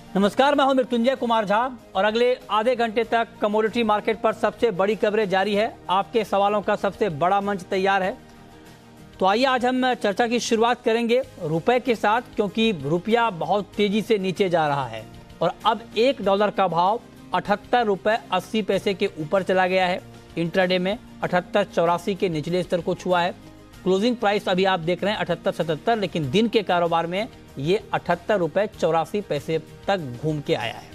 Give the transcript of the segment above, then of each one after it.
नमस्कार, मैं हूं मृत्युंजय कुमार झा और अगले आधे घंटे तक कमोडिटी मार्केट पर सबसे बड़ी कवरेज जारी है। आपके सवालों का सबसे बड़ा मंच तैयार है। तो आइए आज हम चर्चा की शुरुआत करेंगे रुपए के साथ, क्योंकि रुपया बहुत तेजी से नीचे जा रहा है और अब $1 का भाव 78 रुपये 80 पैसे के ऊपर चला गया है। इंट्राडे में 78.84 के निचले स्तर को छुआ है। क्लोजिंग प्राइस अभी आप देख रहे हैं 78.77, लेकिन दिन के कारोबार में ये 78 रुपये 84 पैसे तक घूम के आया है।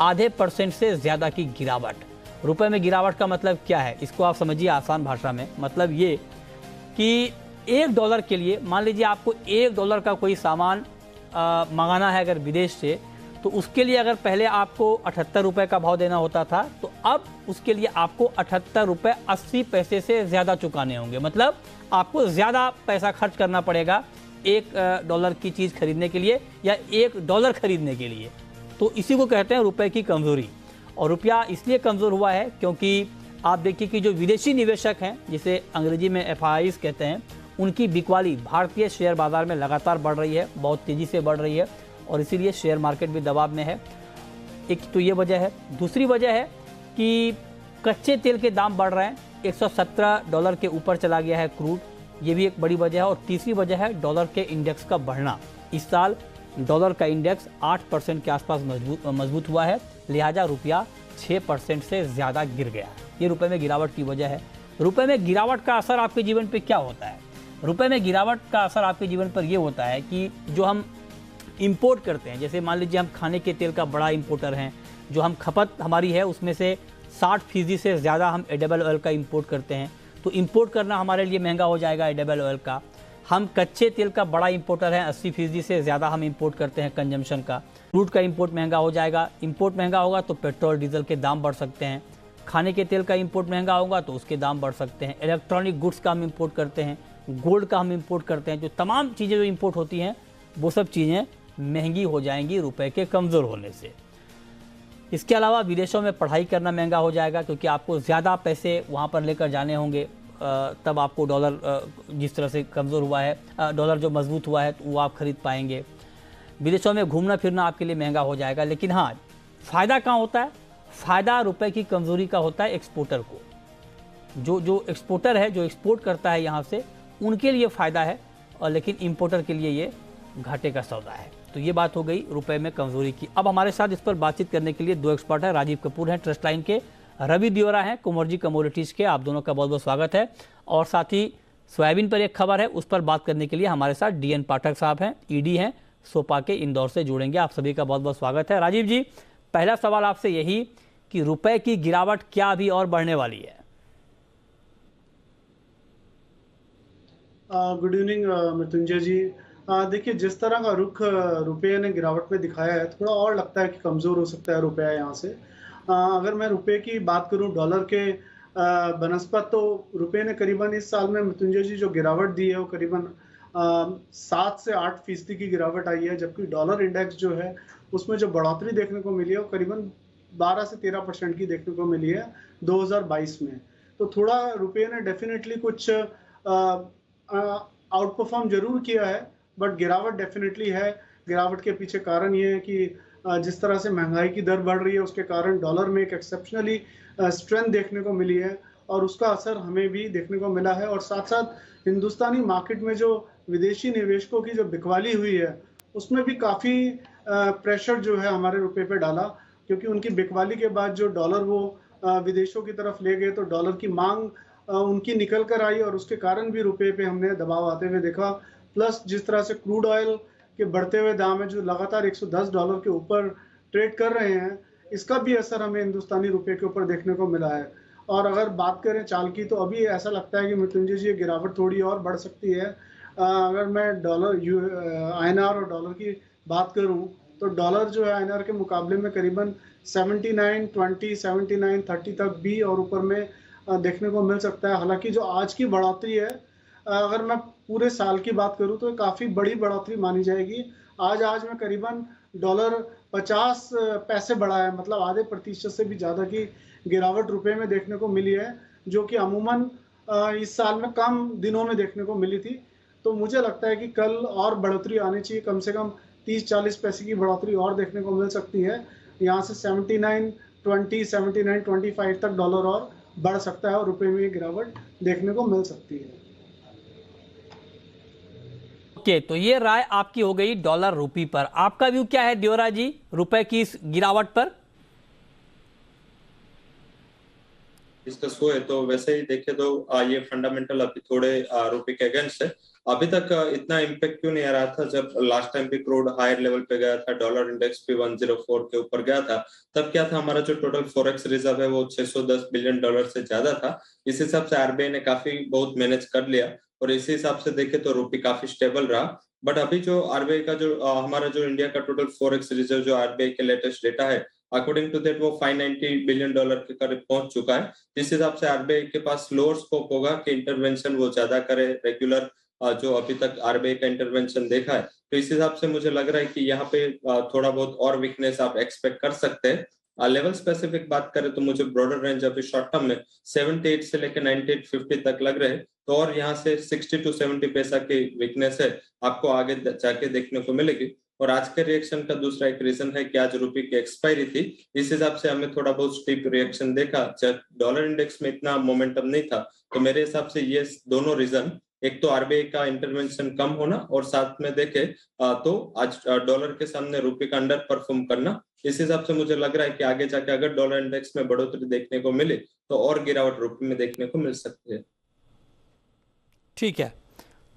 आधे % से ज्यादा की गिरावट। रुपए में गिरावट का मतलब क्या है, इसको आप समझिए आसान भाषा में। मतलब ये कि $1 के लिए, मान लीजिए आपको $1 का कोई सामान मंगाना है अगर विदेश से, तो उसके लिए अगर पहले आपको 78 रुपये का भाव देना होता था, तो अब उसके लिए आपको 78 रुपये 80 पैसे से ज़्यादा चुकाने होंगे। मतलब आपको ज़्यादा पैसा खर्च करना पड़ेगा $1 की चीज़ खरीदने के लिए या $1 खरीदने के लिए। तो इसी को कहते हैं रुपए की कमज़ोरी। और रुपया इसलिए कमज़ोर हुआ है क्योंकि आप देखिए कि जो विदेशी निवेशक हैं, जिसे अंग्रेजी में FIIs कहते हैं, उनकी बिकवाली भारतीय शेयर बाजार में लगातार बढ़ रही है, बहुत तेज़ी से बढ़ रही है और इसीलिए शेयर मार्केट भी दबाव में है। एक तो ये वजह है। दूसरी वजह है कि कच्चे तेल के दाम बढ़ रहे हैं। $117 के ऊपर चला गया है क्रूड, ये भी एक बड़ी वजह है। और तीसरी वजह है डॉलर के इंडेक्स का बढ़ना। इस साल डॉलर का इंडेक्स 8% के आसपास मजबूत हुआ है, लिहाजा रुपया 6% से ज़्यादा गिर गया। ये रुपए में गिरावट की वजह है। रुपए में गिरावट का असर आपके जीवन पे क्या होता है? रुपए में गिरावट का असर आपके जीवन पर यह होता है कि जो हम इंपोर्ट करते हैं, जैसे मान लीजिए हम खाने के तेल का बड़ा इंपोर्टर हैं, जो हम खपत हमारी है उसमें से 60% से ज़्यादा हम एडिबल ऑयल का इंपोर्ट करते हैं, तो इंपोर्ट करना हमारे लिए महंगा हो जाएगा एडिबल ऑयल का। हम कच्चे तेल का बड़ा इंपोर्टर हैं, 80% से ज़्यादा हम इंपोर्ट करते हैं कंजम्पशन का। क्रूड का इंपोर्ट महंगा हो जाएगा। इंपोर्ट महंगा होगा तो पेट्रोल डीजल के दाम बढ़ सकते हैं। खाने के तेल का इंपोर्ट महंगा होगा तो उसके दाम बढ़ सकते हैं। इलेक्ट्रॉनिक गुड्स का हम इंपोर्ट करते हैं, गोल्ड का हम इंपोर्ट करते हैं। जो तमाम चीज़ें जो इंपोर्ट होती हैं वो सब चीज़ें महंगी हो जाएंगी रुपए के कमज़ोर होने से। इसके अलावा विदेशों में पढ़ाई करना महंगा हो जाएगा, क्योंकि आपको ज़्यादा पैसे वहाँ पर लेकर जाने होंगे। तब आपको डॉलर जिस तरह से कमज़ोर हुआ है, डॉलर जो मजबूत हुआ है, तो वो आप खरीद पाएंगे। विदेशों में घूमना फिरना आपके लिए महंगा हो जाएगा। लेकिन हाँ, फ़ायदा कहाँ होता है? फ़ायदा रुपए की कमज़ोरी का होता है एक्सपोर्टर को। जो एक्सपोर्टर है, जो एक्सपोर्ट करता है यहाँ से, उनके लिए फ़ायदा है, और लेकिन इम्पोर्टर के लिए ये घाटे का सौदा है। तो ये बात हो गई रुपए में कमज़ोरी की। अब हमारे साथ इस पर बातचीत करने के लिए दो एक्सपर्ट हैं। राजीव कपूर हैं ट्रस्ट लाइन के, रवि दियोरा हैं कुंवरजी कमोडिटीज़ के। आप दोनों का बहुत बहुत स्वागत है। और साथ ही सोयाबीन पर एक खबर है, उस पर बात करने के लिए हमारे साथ DN पाठक साहब हैं, ED हैं, सोपा के, इंदौर से जुड़ेंगे। आप सभी का बहुत बहुत स्वागत है। राजीव जी, पहला सवाल आपसे यही कि रुपए की गिरावट क्या अभी और बढ़ने वाली है? गुड इवनिंग मृत्युंजय जी। देखिए, जिस तरह का रुख रुपये ने गिरावट में दिखाया है, थोड़ा और लगता है कि कमज़ोर हो सकता है रुपया यहाँ से। अगर मैं रुपये की बात करूँ डॉलर के बनस्पत, तो रुपये ने करीबन इस साल में मृत्युंजय जी जो गिरावट दी है वो करीबन 7 से 8% की गिरावट आई है, जबकि डॉलर इंडेक्स जो है उसमें जो बढ़ोतरी देखने को मिली है वो करीबन 12 से 13% की देखने को मिली है 2022 में। तो थोड़ा रुपये ने डेफिनेटली कुछ आउट परफॉर्म जरूर किया है, बट गिरावट डेफिनेटली है। गिरावट के पीछे कारण ये है कि जिस तरह से महंगाई की दर बढ़ रही है, उसके कारण डॉलर में एक एक्सेप्शनली स्ट्रेंथ देखने को मिली है और उसका असर हमें भी देखने को मिला है। और साथ साथ हिंदुस्तानी मार्केट में जो विदेशी निवेशकों की जो बिकवाली हुई है, उसमें भी काफ़ी प्रेशर जो है हमारे रुपये पे डाला, क्योंकि उनकी बिकवाली के बाद जो डॉलर वो विदेशों की तरफ ले गए, तो डॉलर की मांग उनकी निकल कर आई और उसके कारण भी रुपये पे हमने दबाव आते हुए देखा। प्लस जिस तरह से क्रूड ऑयल के बढ़ते हुए दाम है, जो लगातार $110 के ऊपर ट्रेड कर रहे हैं, इसका भी असर हमें हिंदुस्तानी रुपये के ऊपर देखने को मिला है। और अगर बात करें चाल की, तो अभी ऐसा लगता है कि मृत्युंजय जी ये गिरावट थोड़ी और बढ़ सकती है। अगर मैं डॉलर INR और डॉलर की बात करूं, तो डॉलर जो है INR के मुकाबले में करीबन 79.20 79.30 तक भी और ऊपर में देखने को मिल सकता है। हालांकि जो आज की बढ़ोतरी है, अगर मैं पूरे साल की बात करूं तो काफ़ी बड़ी बढ़ोतरी मानी जाएगी। आज में करीबन डॉलर 50 पैसे बढ़ा है, मतलब आधे प्रतिशत से भी ज़्यादा की गिरावट रुपए में देखने को मिली है, जो कि अमूमन इस साल में कम दिनों में देखने को मिली थी। तो मुझे लगता है कि कल और बढ़ोतरी आनी चाहिए, कम से कम 30-40 पैसे की बढ़ोतरी और देखने को मिल सकती है। यहाँ से 79.20 79.25 तक डॉलर और बढ़ सकता है और रुपए में ये गिरावट देखने को मिल सकती है। ओके, तो ये राय आपकी हो गई डॉलर रुपी पर। आपका व्यू क्या है देवरा जी रुपए की इस गिरावट पर? डिस्कस हुए तो वैसे ही देखे तो ये फंडामेंटल अभी थोड़े रुपए के अगेंस्ट है। अभी तक इतना इम्पैक्ट क्यों नहीं आ रहा था? जब लास्ट टाइम भी क्रूड हायर लेवल पे गया था, डॉलर इंडेक्स भी 104 के ऊपर गया था, तब क्या था, हमारा जो टोटल फॉरेक्स रिजर्व है वो 610 बिलियन डॉलर से ज्यादा था। इस हिसाब से आरबीआई ने काफी बहुत मैनेज कर लिया और इसी हिसाब से देखे तो रुपये काफी स्टेबल रहा। बट अभी जो आरबीआई का जो हमारा जो इंडिया का टोटल फॉरेक्स रिजर्व जो आरबीआई के लेटेस्ट डेटा है, अकॉर्डिंग टू दैट वो 590 बिलियन डॉलर के करीब पहुंच चुका है। इस हिसाब से आरबीआई के पास लोअर स्कोप होगा कि इंटरवेंशन वो ज्यादा करे, रेगुलर जो अभी तक आरबीआई का इंटरवेंशन देखा है। तो इस हिसाब से मुझे लग रहा है कि यहाँ पे थोड़ा बहुत और वीकनेस आप एक्सपेक्ट कर सकते हैं। लेवल स्पेसिफिक बात करें तो मुझे ब्रॉडर रेंज अभी शॉर्ट टर्म में 78 से लेकर 98.50 तक लग रहे हैं। तो और यहाँ से 60 to 70 पैसा की वीकनेस है आपको आगे जाके देखने को मिलेगी। और आज के रिएक्शन का दूसरा एक रीजन है कि आज रुपये की एक्सपायरी थी, इस हिसाब से हमें थोड़ा बहुत स्टीप रिएक्शन देखा। जब डॉलर इंडेक्स में इतना मोमेंटम नहीं था, तो मेरे हिसाब से ये दोनों रीजन, एक तो आरबीआई का इंटरवेंशन कम होना और साथ में देखे तो आज डॉलर के सामने रुपये का अंडर परफॉर्म करना, इस हिसाब से मुझे लग रहा है कि आगे जाके अगर डॉलर इंडेक्स में बढ़ोतरी देखने को मिले तो और गिरावट रुपये में देखने को मिल सकती है। ठीक है,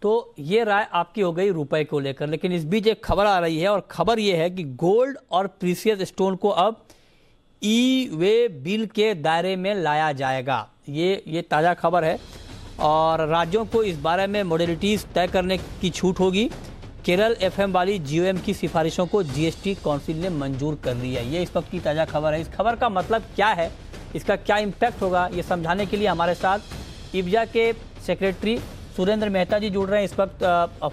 तो ये राय आपकी हो गई रुपए को लेकर। लेकिन इस बीच एक खबर आ रही है और खबर ये है कि गोल्ड और प्रीसियस स्टोन को अब ई वे बिल के दायरे में लाया जाएगा। ये ताज़ा खबर है और राज्यों को इस बारे में मॉडलिटीज़ तय करने की छूट होगी। केरल एफएम वाली जीओएम की सिफारिशों को जीएसटी काउंसिल ने मंजूर कर लिया है। ये इस वक्त की ताज़ा खबर है। इस खबर का मतलब क्या है, इसका क्या इम्पैक्ट होगा, ये समझाने के लिए हमारे साथ इब्जा के सेक्रेटरी सुरेंद्र मेहता जी जुड़ रहे हैं इस वक्त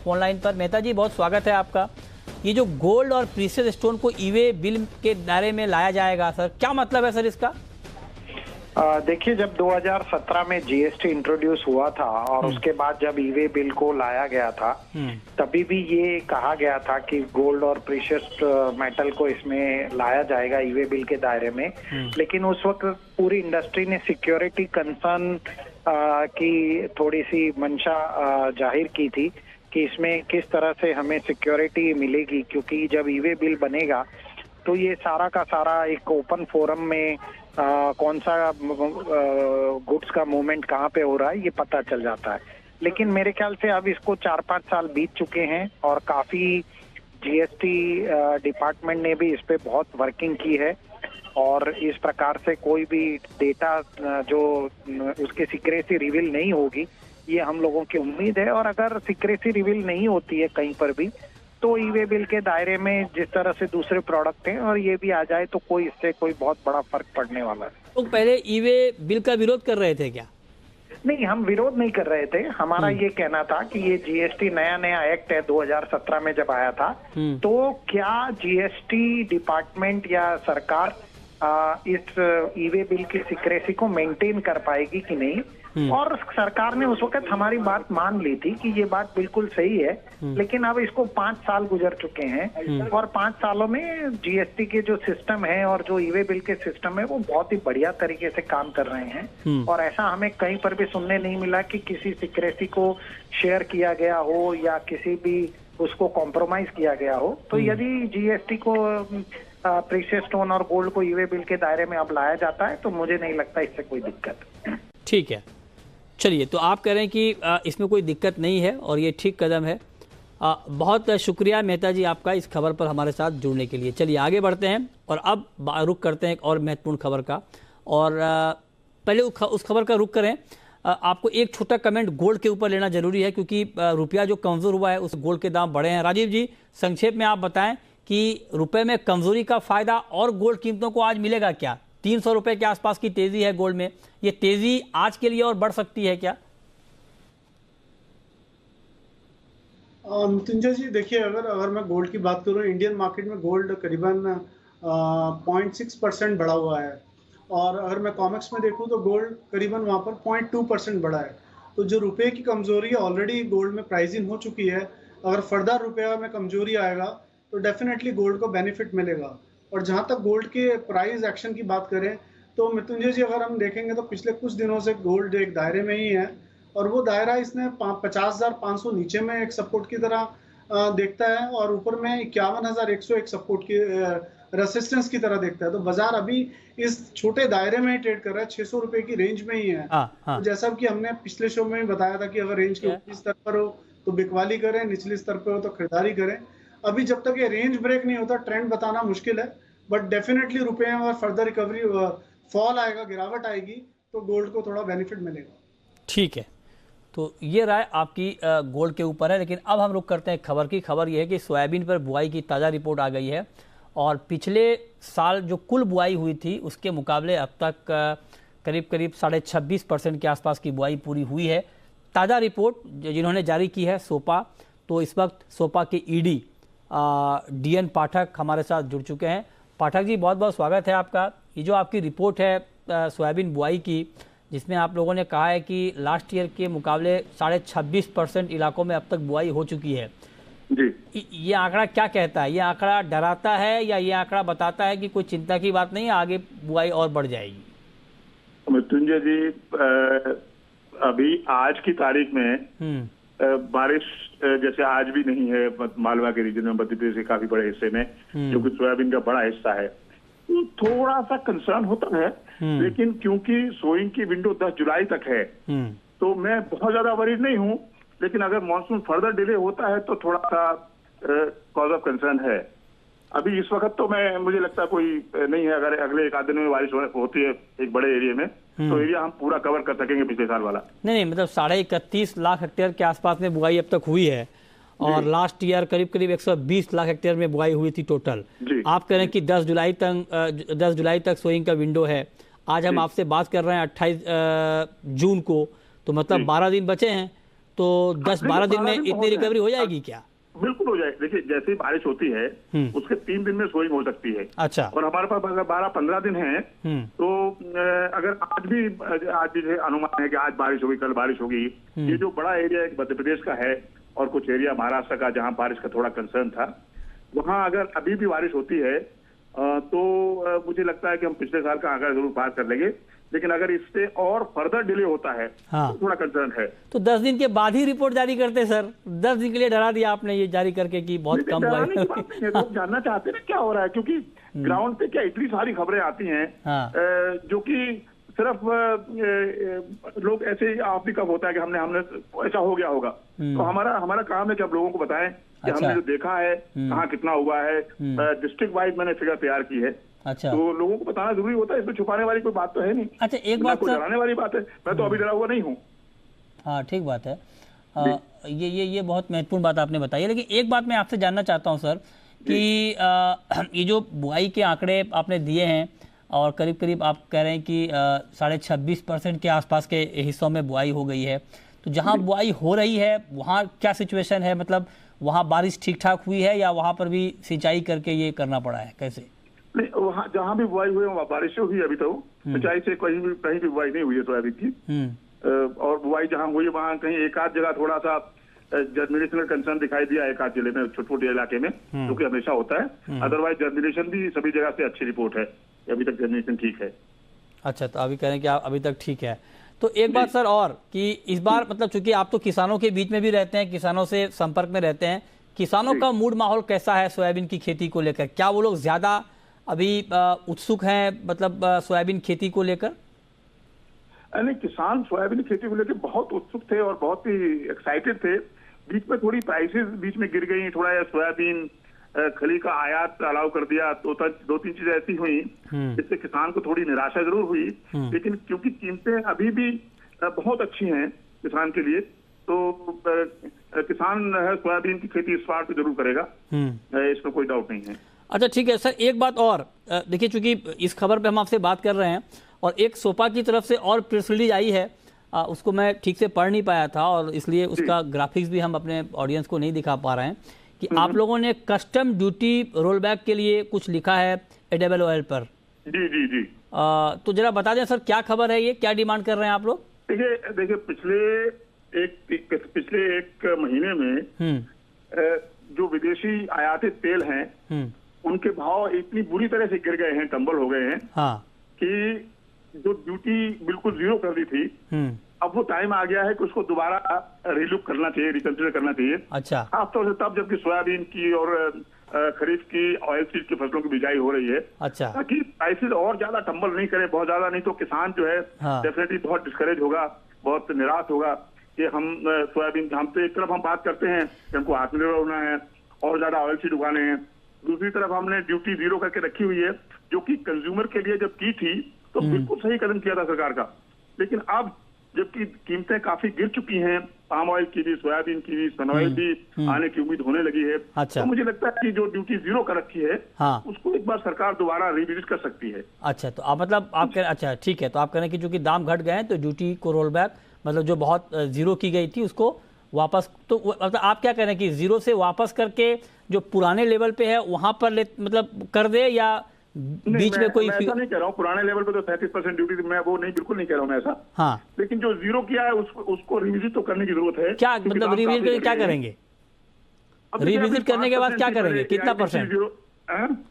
फोन लाइन पर। मेहता जी, बहुत स्वागत है आपका। ये जो गोल्ड और प्रीसियस स्टोन को ईवे बिल के दायरे में लाया जाएगा, सर क्या मतलब है सर इसका? देखिए, जब 2017 में जीएसटी इंट्रोड्यूस हुआ था और उसके बाद जब ईवे बिल को लाया गया था, तभी भी ये कहा गया था कि गोल्ड और प्रीशियस मेटल को इसमें लाया जाएगा ईवे बिल के दायरे में। लेकिन उस वक्त पूरी इंडस्ट्री ने सिक्योरिटी कंसर्न की थोड़ी सी मंशा जाहिर की थी कि इसमें किस तरह से हमें सिक्योरिटी मिलेगी, क्योंकि जब ईवे बिल बनेगा तो ये सारा का सारा एक ओपन फोरम में कौन सा गुड्स का मूवमेंट कहाँ पे हो रहा है ये पता चल जाता है। लेकिन मेरे ख्याल से अब इसको 4-5 साल बीत चुके हैं और काफी जीएसटी डिपार्टमेंट ने भी इस पे बहुत वर्किंग की है और इस प्रकार से कोई भी डेटा जो उसकी सीक्रेसी रिवील नहीं होगी, ये हम लोगों की उम्मीद है। और अगर सीक्रेसी रिवील नहीं होती है कहीं पर भी, तो ईवे बिल के दायरे में जिस तरह से दूसरे प्रोडक्ट हैं और ये भी आ जाए तो कोई इससे कोई बहुत बड़ा फर्क पड़ने वाला है। तो पहले ईवे बिल का विरोध कर रहे थे क्या? नहीं, हम विरोध नहीं कर रहे थे। हमारा ये कहना था कि ये जीएसटी नया एक्ट है 2017 में जब आया था, तो क्या जीएसटी डिपार्टमेंट या सरकार इस ईवे बिल की सिक्रेसी को मेंटेन कर पाएगी कि नहीं। और सरकार ने उस वक्त हमारी बात मान ली थी कि ये बात बिल्कुल सही है। लेकिन अब इसको 5 साल गुजर चुके हैं और 5 सालों में जीएसटी के जो सिस्टम है और जो ईवे बिल के सिस्टम है वो बहुत ही बढ़िया तरीके से काम कर रहे हैं। और ऐसा हमें कहीं पर भी सुनने नहीं मिला कि किसी सिक्रेसी को शेयर किया गया हो या किसी भी उसको कॉम्प्रोमाइज किया गया हो। तो यदि जीएसटी को प्रीशियस स्टोन और गोल्ड को ईवे बिल के दायरे में अब लाया जाता है तो मुझे नहीं लगता इससे कोई दिक्कत। ठीक है, चलिए, तो आप कह रहे हैं कि इसमें कोई दिक्कत नहीं है और ये ठीक कदम है। बहुत शुक्रिया मेहता जी आपका इस खबर पर हमारे साथ जुड़ने के लिए। चलिए आगे बढ़ते हैं और अब रुख करते हैं एक और महत्वपूर्ण खबर का। और पहले उस खबर का रुख करें, आपको एक छोटा कमेंट गोल्ड के ऊपर लेना जरूरी है क्योंकि रुपया जो कमज़ोर हुआ है उस गोल्ड के दाम बढ़े हैं। राजीव जी, संक्षेप में आप बताएं कि रुपए में कमजोरी का फायदा और गोल्ड कीमतों को आज मिलेगा क्या? 300 रुपए के आसपास की तेजी है गोल्ड में, ये तेजी आज के लिए और बढ़ सकती है क्या? मृत्युंजय जी, देखिए, अगर मैं गोल्ड की बात करूं, इंडियन मार्केट में गोल्ड करीबन 0.6% बढ़ा हुआ है और अगर मैं कॉमेक्स में देखूं तो गोल्ड करीबन वहां पर 0.2% बढ़ा है। तो जो रुपए की कमजोरी है ऑलरेडी गोल्ड में प्राइसिंग हो चुकी है। अगर फर्दर रुपया में कमजोरी आएगा तो डेफिनेटली गोल्ड को बेनिफिट मिलेगा। और जहां तक गोल्ड के प्राइस एक्शन की बात करें तो मिथुंजय जी, अगर हम देखेंगे तो पिछले कुछ दिनों से गोल्ड एक दायरे में ही है, और वो दायरा इसने 50,500 नीचे में एक सपोर्ट की तरह देखता है, और ऊपर में 51,100 एक सपोर्ट की रेसिस्टेंस की तरह देखता है। तो बाजार अभी इस छोटे दायरे में ही ट्रेड कर रहा है, 600 रुपए की रेंज में ही है। तो जैसा कि हमने पिछले शो में बताया था कि अगर रेंज के ऊपरी स्तर पर हो तो बिकवाली करें, निचले स्तर पर हो तो खरीदारी करें। अभी जब तक ये रेंज ब्रेक नहीं होता ट्रेंड बताना मुश्किल है, बट डेफिनेटली रुपए में अगर फर्दर रिकवरी फॉल आएगा, गिरावट आएगी, तो गोल्ड को थोड़ा बेनिफिट मिलेगा। ठीक है, तो ये राय आपकी गोल्ड के ऊपर है। लेकिन अब हम रुक करते हैं खबर की। खबर ये है कि सोयाबीन पर बुआई की ताज़ा रिपोर्ट आ गई है, और पिछले साल जो कुल बुआई हुई थी उसके मुकाबले अब तक करीब 26.5% के आसपास की बुआई पूरी हुई है। ताज़ा रिपोर्ट जिन्होंने जारी की है सोपा, तो इस वक्त सोपा के ईडी DN पाठक हमारे साथ जुड़ चुके हैं। पाठक जी, बहुत बहुत स्वागत है आपका। ये जो आपकी रिपोर्ट है सोयाबीन बुआई की, जिसमें आप लोगों ने कहा है कि लास्ट ईयर के मुकाबले 26.5% इलाकों में अब तक बुआई हो चुकी है जी, ये आंकड़ा क्या कहता है? ये आंकड़ा डराता है या ये आंकड़ा बताता है कि कोई चिंता की बात नहीं है, आगे बुआई और बढ़ जाएगी? मृत्युंजय जी, अभी आज की तारीख में बारिश जैसे आज भी नहीं है मालवा के रीजन में, मध्य प्रदेश के काफी बड़े हिस्से में, जो कि सोयाबीन का बड़ा हिस्सा है, तो थोड़ा सा कंसर्न होता है। लेकिन क्योंकि सोइंग की विंडो 10 जुलाई तक है, तो मैं बहुत ज्यादा वरीड नहीं हूँ। लेकिन अगर मानसून फर्दर डिले होता है तो थोड़ा सा कॉज ऑफ कंसर्न है। अभी इस वक्त तो मुझे लगता कोई नहीं है। अगर अगले एक आध दिन में बारिश होती है एक बड़े एरिया में, तो एरिया हम पूरा कवर कर सकेंगे पिछले साल वाला। नहीं, मतलब 31.5 लाख हेक्टेयर के आसपास में बुआई अब तक हुई है, और लास्ट ईयर करीब 120 लाख हेक्टेयर में बुआई हुई थी टोटल। आप कह रहे हैं कि 10 जुलाई तक सोइंग का विंडो है। आज हम आपसे बात कर रहे हैं 28 जून को, तो मतलब 12 दिन बचे हैं। तो 10-12 दिन में इतनी रिकवरी हो जाएगी क्या? बिल्कुल हो जाएगी। देखिए, जैसे ही बारिश होती है उसके 3 दिन में सोइंग हो सकती है। अच्छा। और हमारे पास 12-15 दिन है, तो अगर आज भी अनुमान है कि आज बारिश होगी, कल बारिश होगी। ये जो बड़ा एरिया मध्य प्रदेश का है और कुछ एरिया महाराष्ट्र का जहां बारिश का थोड़ा कंसर्न था, वहां अगर अभी भी बारिश होती है तो मुझे लगता है कि हम पिछले साल का आंकड़ा जरूर पार कर लेंगे। लेकिन अगर इससे और फर्दर डिले होता है तो थोड़ा कंसर्न है। तो 10 दिन के बाद ही रिपोर्ट जारी करते सर। 10 दिन के लिए डरा दिया आपने ये जारी करके कि बहुत कम हुआ है। लोग जानना चाहते हैं ना क्या हो रहा है, क्योंकि ग्राउंड पे क्या इतनी सारी खबरें आती हैं जो कि सिर्फ लोग ऐसे आप भी कब होता है कि हमने ऐसा हो गया होगा। तो हमारा काम है कि हम लोगों को बताएं कि हमने जो देखा है, कहाँ कितना हुआ है। डिस्ट्रिक्ट वाइज मैंने फिगर तैयार की है। अच्छा। तो लोगों को बताना जरूरी होता है, इसमें छुपाने वाली कोई बात तो है नहीं। अच्छा, एक बात कोई डराने वाली बात है, मैं तो अभी डरा हुआ नहीं हूँ। हाँ, ठीक बात है। ये बहुत महत्वपूर्ण बात आपने बताई। लेकिन एक बात मैं आपसे जानना चाहता हूँ सर कि ये जो बुआई के आंकड़े आपने दिए हैं, और करीब आप कह रहे हैं कि 26.5% के आसपास के हिस्सों में बुआई हो गई है, तो जहाँ बुआई हो रही है वहाँ क्या सिचुएशन है? मतलब वहाँ बारिश ठीक ठाक हुई है या वहाँ पर भी सिंचाई करके ये करना पड़ा है, कैसे? नहीं, वहाँ जहाँ भी बुआई हुई है वहाँ बारिश हुई है। अभी तो सिंचाई से कहीं भी बुआई नहीं हुई है सोयाबीन की। और बुआई जहाँ हुई है वहाँ कहीं एक आध जगह थोड़ा सा जर्मिनेशन का कंसर्न दिखाई दिया, एक आध जिले में, छोटे इलाके में, जो कि हमेशा होता है। अदरवाइज जर्मिनेशन भी सभी जगह से अच्छी रिपोर्ट है, अभी तक जर्मिनेशन ठीक है। अच्छा, तो अभी कह रहे हैं कि अभी तक ठीक है। तो एक बात सर और कि इस बार मतलब चूंकि आप तो किसानों के बीच में भी रहते हैं, किसानों से संपर्क में रहते हैं, किसानों का मूड माहौल कैसा है सोयाबीन की खेती को लेकर? क्या वो लोग ज्यादा अभी उत्सुक हैं मतलब सोयाबीन खेती को लेकर? नहीं, किसान सोयाबीन खेती को लेकर बहुत उत्सुक थे और बहुत ही एक्साइटेड थे। बीच में थोड़ी प्राइसेस बीच में गिर गई, थोड़ा सोयाबीन खली का आयात अलाउ कर दिया, तो 2-3 चीजें ऐसी हुई जिससे किसान को थोड़ी निराशा जरूर हुई। लेकिन क्योंकि कीमतें अभी भी बहुत अच्छी हैं किसान के लिए, तो किसान है सोयाबीन की खेती इस बार तो जरूर करेगा, इसमें कोई डाउट नहीं है। अच्छा, ठीक है सर। एक बात और देखिए, चूंकि इस खबर पे हम आपसे बात कर रहे हैं और एक सोपा की तरफ से और प्रेस रिलीज आई है, उसको मैं ठीक से पढ़ नहीं पाया था और इसलिए उसका ग्राफिक्स भी हम अपने ऑडियंस को नहीं दिखा पा रहे हैं कि आप लोगों ने कस्टम ड्यूटी रोल बैक के लिए कुछ लिखा है एडिबल ऑयल पर। जी जी जी। तो जरा बता दें सर, क्या खबर है, ये क्या डिमांड कर रहे हैं आप लोग? देखिए पिछले एक महीने में जो विदेशी आयातित तेल हैं उनके भाव इतनी बुरी तरह से गिर गए हैं, टंबल हो गए हैं कि जो ड्यूटी बिल्कुल जीरो कर दी थी, अब वो टाइम आ गया है कि उसको दोबारा रिलुक करना चाहिए, रिकंसिडर करना चाहिए। अच्छा, खासतौर से तब जबकि सोयाबीन की और खरीफ की ऑयल सीड की फसलों की बिजाई हो रही है। अच्छा, ताकि प्राइसेस और ज्यादा टंबल नहीं करे बहुत ज्यादा, नहीं तो किसान जो है डेफिनेटली बहुत डिस्करेज होगा, बहुत निराश होगा कि हम सोयाबीन, हम तो एक तरफ हम बात करते हैं कि हमको आत्मनिर्भर होना है और ज्यादा ऑयल सीड उगाने हैं, दूसरी तरफ हमने ड्यूटी जीरो करके रखी हुई है, जो कि कंज्यूमर के लिए जब की थी तो बिल्कुल सही कदम किया था सरकार का। लेकिन अब जबकि कीमतें काफी गिर चुकी हैं, पाम ऑयल की भी, सोयाबीन की भी, सन ऑयल भी आने की उम्मीद होने लगी है। अच्छा, तो मुझे लगता है कि जो ड्यूटी जीरो कर रखी है उसको एक बार सरकार दोबारा रिविजिट कर सकती है। अच्छा, तो आप मतलब आप कह, अच्छा ठीक है, तो आप कह रहे हैं कि चूंकि दाम घट गए हैं तो ड्यूटी को रोल बैक, मतलब जो बहुत जीरो की गई थी उसको वापस, तो मतलब आप क्या कह रहे हैं कि जीरो से वापस करके जो पुराने लेवल पे है वहां पर मतलब कर दे, या बीच में कोई? मैं ऐसा नहीं कह रहा हूँ, पुराने लेवल पे तो 37% ड्यूटी, मैं वो नहीं, बिल्कुल नहीं कह रहा हूँ मैं ऐसा। हाँ, लेकिन जो जीरो किया है उसको रिविजिट तो करने की जरूरत है। क्या मतलब रिविजिट करके क्या करेंगे? रिविजिट करने के बाद क्या करेंगे? कितना परसेंट?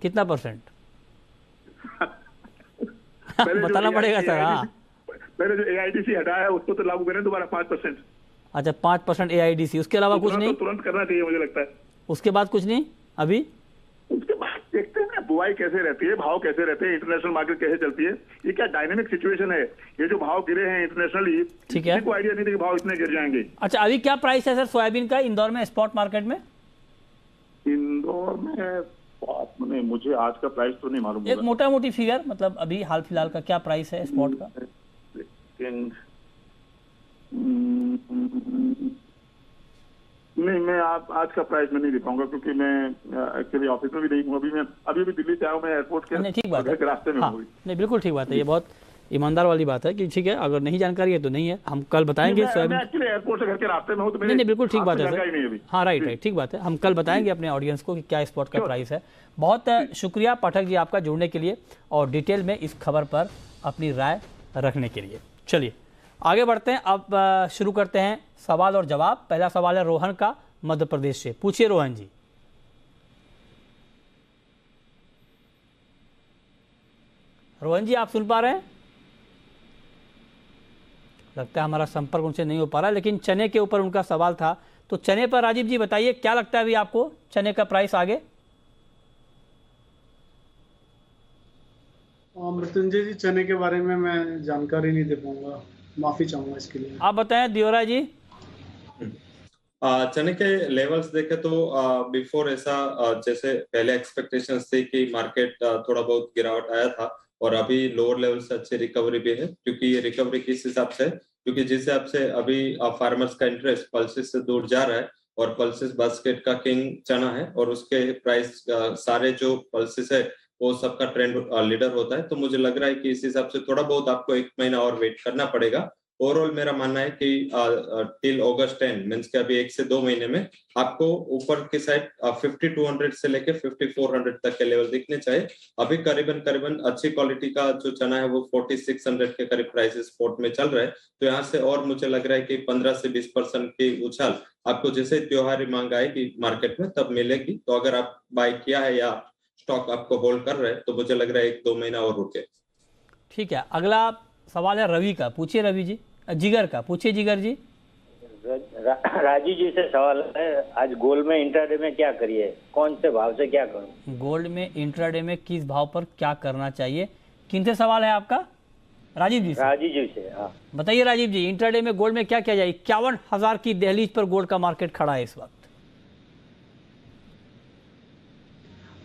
कितना परसेंट बताना पड़ेगा सर। हाँ, पहले जो AIDC हटाया है उसको तो लागू करें दोबारा 5%। अच्छा, 5% AIDC, उसके अलावा कुछ नहीं? तुरंत करना चाहिए मुझे लगता है। उसके बाद कुछ नहीं अभी? उसके बाद देखते हैं बुआई कैसे रहती है, भाव कैसे रहते हैं, इंटरनेशनल मार्केट कैसे चलती है। ये क्या डायनेमिक सिचुएशन है, ये जो भाव गिरे हैं इंटरनेशनली, ठीक है, किसी को आइडिया नहीं था कि भाव इतने गिर जाएंगे। अच्छा, अभी क्या प्राइस है सर सोयाबीन का इंदौर में स्पॉट मार्केट में? इंदौर में नहीं, मुझे आज का प्राइस तो नहीं मालूम। एक मोटा मोटी फिगर, मतलब अभी हाल फिलहाल का क्या प्राइस है स्पॉट का? नहीं, मैं आज का प्राइस में नहीं दे पाऊंगा क्योंकि मैं एक्चुअली ऑफिस में भी नहीं हूँ। अभी भी दिल्ली से आया हूँ, मैं एयरपोर्ट के नहीं, ठीक बात है, रास्ते में हूँ। नहीं, बिल्कुल ठीक बात है, ये बहुत ईमानदार वाली बात है कि ठीक है, अगर नहीं जानकारी है तो नहीं है, हम कल बताएंगे। सोयाबीन एक्चुअली एयरपोर्ट से घर के रास्ते में हूँ, तो नहीं, बिल्कुल ठीक बात है सर। हाँ, राइट, ठीक बात है, हम कल बताएंगे अपने ऑडियंस को कि क्या स्पॉट का प्राइस है। बहुत शुक्रिया पाठक जी आपका जुड़ने के लिए और डिटेल में इस खबर पर अपनी राय रखने के लिए। चलिए आगे बढ़ते हैं, अब शुरू करते हैं सवाल और जवाब। पहला सवाल है रोहन का, मध्य प्रदेश से। पूछिए रोहन जी। रोहन जी, आप सुन पा रहे हैं? लगता है हमारा संपर्क उनसे नहीं हो पा रहा, लेकिन चने के ऊपर उनका सवाल था, तो चने पर राजीव जी बताइए क्या लगता है अभी आपको चने का प्राइस आगे? मृत्युंजय जी, चने के बारे में मैं जानकारी नहीं दे पाऊंगा, माफी चाहूंगा इसके लिए। आप बताएं दियोरा जी। चने के लेवल्स देखे तो बिफोर ऐसा जैसे पहले एक्सपेक्टेशंस थी कि मार्केट थोड़ा बहुत गिरावट आया था, और अभी लोअर लेवल से अच्छी रिकवरी भी है। क्योंकि ये रिकवरी किस हिसाब से, क्योंकि जिस हिसाब से अभी फार्मर्स का इंटरेस्ट पल्सेस से दूर जा रहा है, और पल्सेस बास्केट का किंग चना है, और उसके प्राइस सारे जो पल्सेस है वो सबका ट्रेंड लीडर होता है। तो मुझे लग रहा है कि इस हिसाब से थोड़ा बहुत आपको 1 महीना और वेट करना पड़ेगा। ओवरऑल मेरा मानना है कि टिल अगस्त 10 मींस के अभी 1 से 2 महीने में आपको ऊपर की साइड 5200 से लेके 5400 तक के लेवल दिखने चाहिए। अभी करीबन अच्छी क्वालिटी का जो चना है वो 4600 के करीब प्राइस स्पॉट में चल रहा है। तो यहाँ से और मुझे लग रहा है कि 15 से 20% की उछाल आपको जैसे त्योहारी मांग आएगी मार्केट में तब मिलेगी। तो अगर आप बाय किया है या स्टॉक आपको होल्ड कर रहे हैं तो मुझे लग रहा है 1-2 महीना और रुके। ठीक है, अगला सवाल है रवि का। पूछिए रवि जी। जिगर का पूछिए जिगर जी। राजीव जी से सवाल है, आज गोल्ड में इंट्राडे में क्या करिए, कौन से भाव से क्या करूं? गोल्ड में इंट्राडे में किस भाव पर क्या करना चाहिए? किन से सवाल है आपका? राजीव जी से। राजीव जी से, हाँ बताइए राजीव जी, इंट्राडे में गोल्ड में क्या किया जाए? 51,000 की दहलीज पर गोल्ड का मार्केट खड़ा है इस वक्त।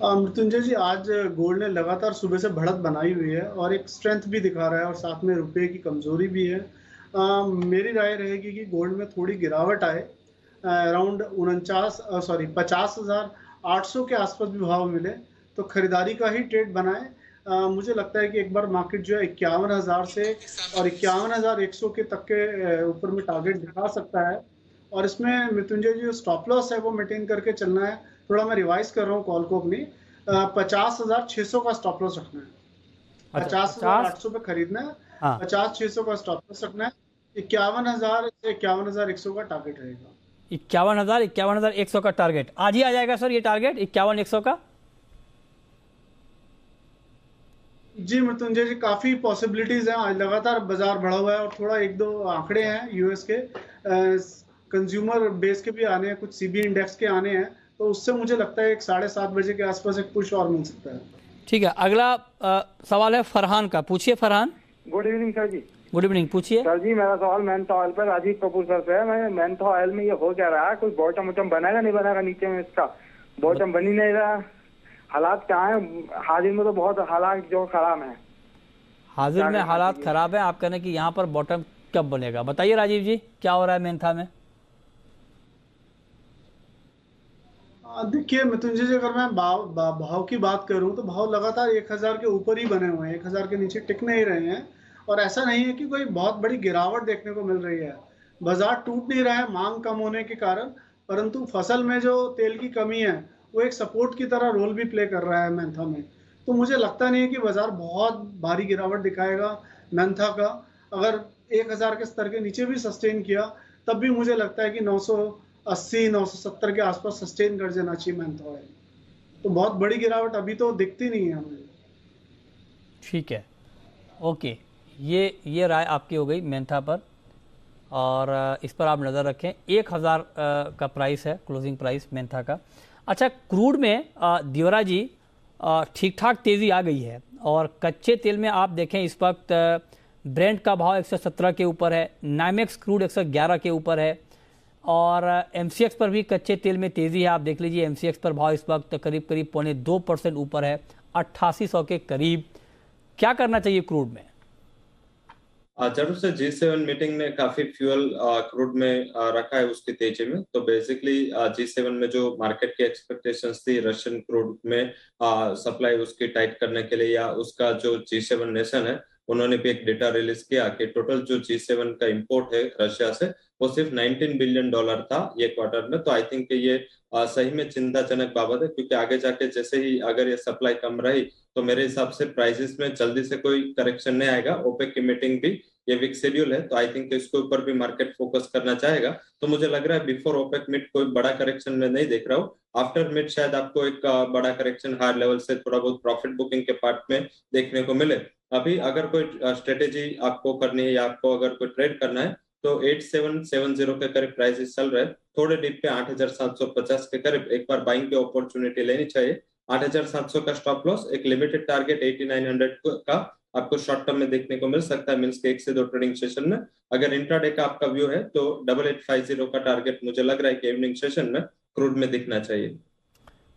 मृत्युंजय जी, आज गोल्ड ने लगातार सुबह से बढ़त बनाई हुई है और एक स्ट्रेंथ भी दिखा रहा है, और साथ में रुपए की कमजोरी भी है। मेरी राय रहेगी कि गोल्ड में थोड़ी गिरावट आए, अराउंड 50,800 के आसपास भी भाव मिले तो खरीदारी का ही ट्रेड बनाए। मुझे लगता है कि एक बार मार्केट जो है 51,000 से और 51,100 के तक के ऊपर में टारगेट दिखा सकता है। और इसमें मृत्युंजय जी जो स्टॉप लॉस है वो मेंटेन करके चलना है। थोड़ा मैं रिवाइज कर रहा हूँ कॉल को अपनी, 50,600 का स्टॉप लॉस रखना है। 50,800 पे खरीदना है, 50,600 का स्टॉप लॉस रखना है। 51,000 से 51,100 का टारगेट रहेगा। 51,100 का टारगेट आज ही आ जाएगा सर, ये टारगेट 51,100 का? जी मृत्युंजय जी, काफी पॉसिबिलिटीज हैं। आज लगातार बाजार बढ़ा हुआ है और थोड़ा एक दो आंकड़े हैं यूएस के कंज्यूमर बेस के भी आने हैं, कुछ सीबी इंडेक्स के आने हैं, तो उससे मुझे लगता है 7:30 बजे के आसपास एक पुश और मिल सकता है। ठीक है, अगला सवाल है फरहान का। पूछिए फरहान। गुड इवनिंग सर जी। गुड इवनिंग, पूछिए सर जी। मेरा सवाल मेंथा ऑयल पर राजीव कपूर सर से है। मैं मेंथा ऑयल में ये हो क्या रहा है, कोई बॉटम वॉटम बनाएगा नहीं बनाएगा नीचे में, इसका बॉटम बन ही नहीं रहा। हालात क्या है हाजिर में? तो बहुत हालात जो खराब है। हाजिर में हालात खराब है, आप कहने कि यहाँ पर बॉटम कब बनेगा? बताइए राजीव जी, क्या हो रहा है मेंथा में? देखिए मृत्युंजय जी, अगर मैं भाव की बात करूं तो भाव लगातार 1000 के ऊपर ही बने हुए हैं, 1000 के नीचे टिक नहीं रहे हैं। और ऐसा नहीं है कि कोई बहुत बड़ी गिरावट देखने को मिल रही है। बाजार टूट नहीं रहा है मांग कम होने के कारण, परंतु फसल में जो तेल की कमी है वो एक सपोर्ट की तरह रोल भी प्ले कर रहा है मेंथा में। तो मुझे लगता नहीं है कि बाजार बहुत भारी गिरावट दिखाएगा मेंथा का। अगर 1000 के स्तर के नीचे भी सस्टेन किया तब भी मुझे लगता है कि 980-970 के आसपास सस्टेन कर जाना चाहिए मेंथा ऑयल। तो बहुत बड़ी गिरावट अभी तो दिखती नहीं है मुझे। ठीक है, ओके, ये राय आपकी हो गई मेंथा पर, और इस पर आप नज़र रखें। 1000 का प्राइस है, क्लोजिंग प्राइस मेंथा का। अच्छा, क्रूड में दियोरा जी ठीक ठाक तेज़ी आ गई है, और कच्चे तेल में आप देखें इस वक्त ब्रेंट का भाव 117 के ऊपर है, नाइमेक्स क्रूड 111 के ऊपर है, और एमसीएक्स पर भी कच्चे तेल में तेज़ी है। आप देख लीजिए एमसीएक्स पर भाव इस वक्त करीब 2.25% ऊपर है, 8800 के करीब। क्या करना चाहिए क्रूड में? जरूर से G7 मीटिंग ने काफी फ्यूल क्रूड में रखा है उसकी तेजी में। तो बेसिकली G7 में जो मार्केट की एक्सपेक्टेशंस थी रशियन क्रूड में सप्लाई उसकी टाइट करने के लिए, या उसका जो G7 नेशन है उन्होंने भी एक डेटा रिलीज किया कि टोटल जो G7 का इंपोर्ट है रशिया से वो सिर्फ $19 बिलियन था ये क्वार्टर में। तो आई थिंक ये सही में चिंताजनक बाबत है, क्योंकि आगे जाके जैसे ही अगर ये सप्लाई कम रही तो मेरे हिसाब से प्राइसेस में जल्दी से कोई करेक्शन नहीं आएगा। ओपेक की मीटिंग भी ये वीक शेड्यूल है, तो आई थिंक इसके ऊपर भी मार्केट फोकस करना चाहेगा। तो मुझे लग रहा है बिफोर ओपेक मीट कोई बड़ा करेक्शन में नहीं देख रहा हूँ। आफ्टर मीट शायद आपको एक बड़ा करेक्शन हायर लेवल से थोड़ा बहुत प्रॉफिट बुकिंग के पार्ट में देखने को मिले। अभी अगर कोई स्ट्रेटेजी आपको करनी है या आपको अगर कोई ट्रेड करना है तो 8770 के करीब प्राइसेस चल रहे हैं। थोड़े डिप पे 8750 के करीब एक बार बाइंग की अपॉर्चुनिटी लेनी चाहिए। 8700 का स्टॉप लॉस, एक लिमिटेड टारगेट 8900 का आपको शॉर्ट टर्म में देखने को मिल सकता है, मींस के 1 से 2 ट्रेडिंग सेशन में। अगर इंट्राडे का आपका व्यू है तो 8850 का टारगेट मुझे लग रहा है कि इवनिंग सेशन में क्रूड में दिखना चाहिए।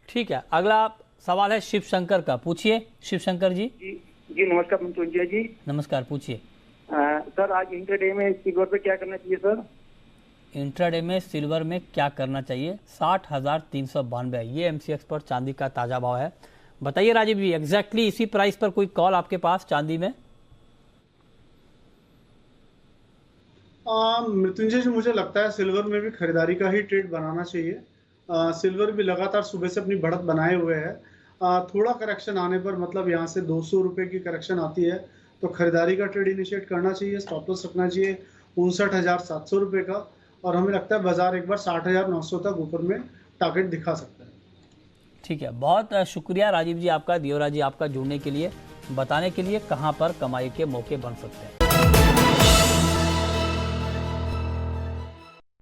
ठीक है, अगला सवाल है शिव शंकर का। पूछिए शिव शंकर जी। जी नमस्कार मृत्युंजय जी। नमस्कार, पूछिए सर। आज इंट्राडे में सिल्वर पे क्या करना चाहिए सर? इंट्राडे में सिल्वर में क्या करना चाहिए? 60,392 ये एमसीएक्स पर चांदी का ताजा भाव है। बताइए राजीव जी, एग्जैक्टली इसी प्राइस पर कोई कॉल आपके पास चांदी में? मृत्युंजय जी, मुझे लगता है सिल्वर में भी खरीदारी का ही ट्रेड बनाना चाहिए। सिल्वर भी लगातार सुबह से अपनी बढ़त बनाए हुए है। थोड़ा करेक्शन आने पर, मतलब यहाँ से 200 रुपए की करेक्शन आती है तो खरीदारी का ट्रेड इनिशिएट करना चाहिए। स्टॉप लॉस रखना चाहिए 59,700 रुपए का, और हमें लगता है बाजार एक बार 60,900 तक ऊपर में टारगेट दिखा सकता है। ठीक है, बहुत शुक्रिया राजीव जी आपका, दियोरा जी आपका जुड़ने के लिए, बताने के लिए कहाँ पर कमाई के मौके बन सकते हैं।